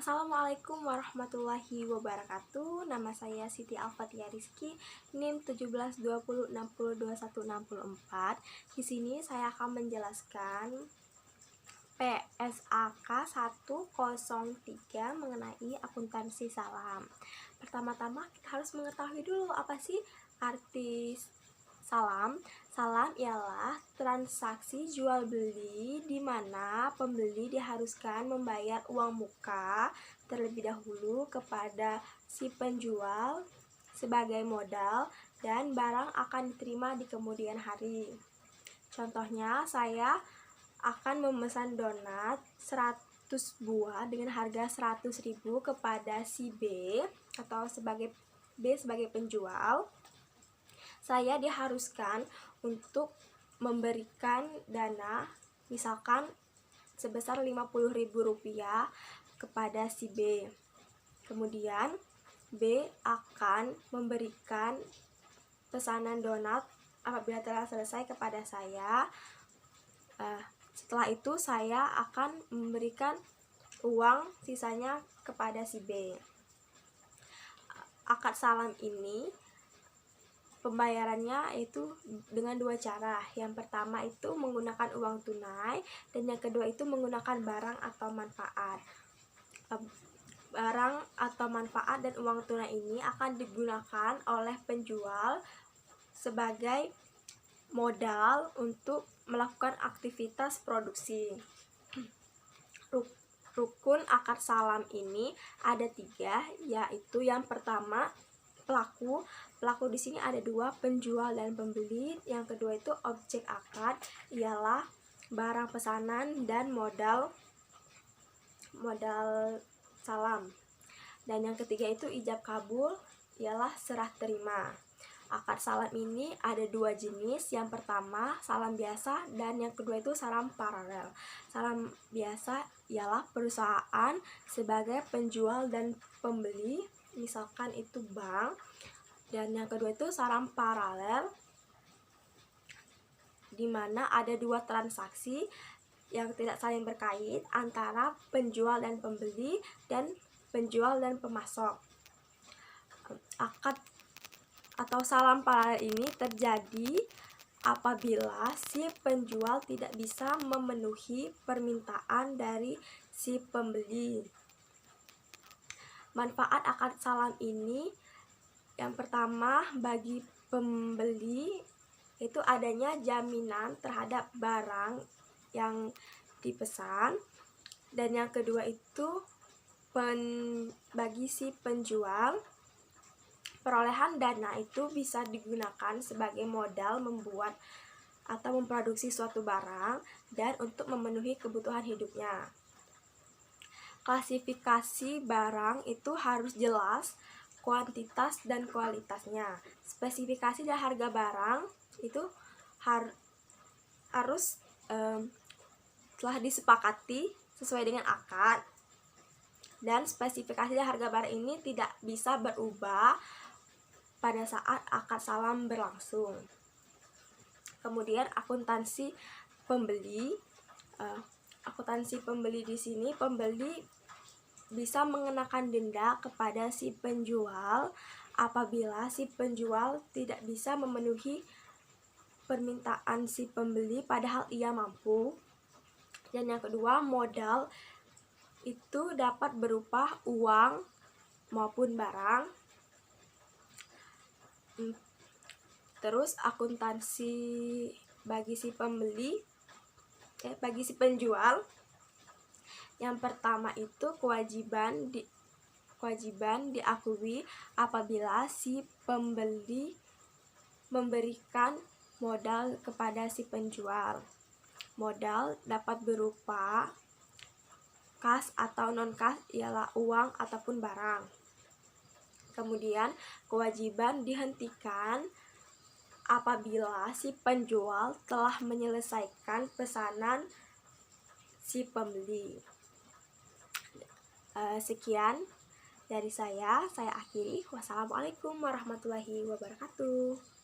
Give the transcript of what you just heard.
Assalamualaikum warahmatullahi wabarakatuh. Nama saya Siti Alfatia Rizky, NIM 1720602164. Di sini saya akan menjelaskan PSAK 103 mengenai akuntansi salam. Pertama-tama kita harus mengetahui dulu apa sih arti salam. Salam ialah transaksi jual beli di mana pembeli diharuskan membayar uang muka terlebih dahulu kepada si penjual sebagai modal dan barang akan diterima di kemudian hari. Contohnya, saya akan memesan donat 100 buah dengan harga 100.000 kepada si B atau sebagai penjual. Saya diharuskan untuk memberikan dana misalkan sebesar Rp50.000 kepada si B. Kemudian B akan memberikan pesanan donat apabila telah selesai kepada saya. Setelah itu saya akan memberikan uang sisanya kepada si B. Akad salam ini pembayarannya itu dengan dua cara. Yang pertama itu menggunakan uang tunai dan yang kedua itu menggunakan barang atau manfaat. Barang atau manfaat dan uang tunai ini akan digunakan oleh penjual sebagai modal untuk melakukan aktivitas produksi. Rukun akad salam ini ada 3, yaitu yang pertama pelaku di sini ada 2, penjual dan pembeli. Yang kedua itu objek akad, ialah barang pesanan dan modal salam. Dan yang ketiga itu ijab kabul, ialah serah terima. Akad salam ini ada 2 jenis. Yang pertama salam biasa dan yang kedua itu salam paralel. Salam biasa ialah perusahaan sebagai penjual dan pembeli, misalkan itu bank. Dan yang kedua itu salam paralel, di mana ada 2 transaksi yang tidak saling berkait antara penjual dan pembeli dan penjual dan pemasok. Akad atau salam paralel ini terjadi apabila si penjual tidak bisa memenuhi permintaan dari si pembeli. Manfaat akad salam ini yang pertama bagi pembeli itu adanya jaminan terhadap barang yang dipesan, dan yang kedua itu bagi si penjual perolehan dana itu bisa digunakan sebagai modal membuat atau memproduksi suatu barang dan untuk memenuhi kebutuhan hidupnya. Klasifikasi barang itu harus jelas kuantitas dan kualitasnya. Spesifikasi dan harga barang itu harus telah disepakati sesuai dengan akad, dan spesifikasi dan harga barang ini tidak bisa berubah pada saat akad salam berlangsung. Kemudian akuntansi pembeli. Akuntansi pembeli di sini pembeli bisa mengenakan denda kepada si penjual apabila si penjual tidak bisa memenuhi permintaan si pembeli padahal ia mampu. Dan yang kedua, modal itu dapat berupa uang maupun barang. Terus akuntansi bagi si penjual, yang pertama itu kewajiban diakui apabila si pembeli memberikan modal kepada si penjual. Modal dapat berupa kas atau non kas, ialah uang ataupun barang. Kemudian kewajiban dihentikan apabila si penjual telah menyelesaikan pesanan si pembeli. Sekian dari saya akhiri. Wassalamualaikum warahmatullahi wabarakatuh.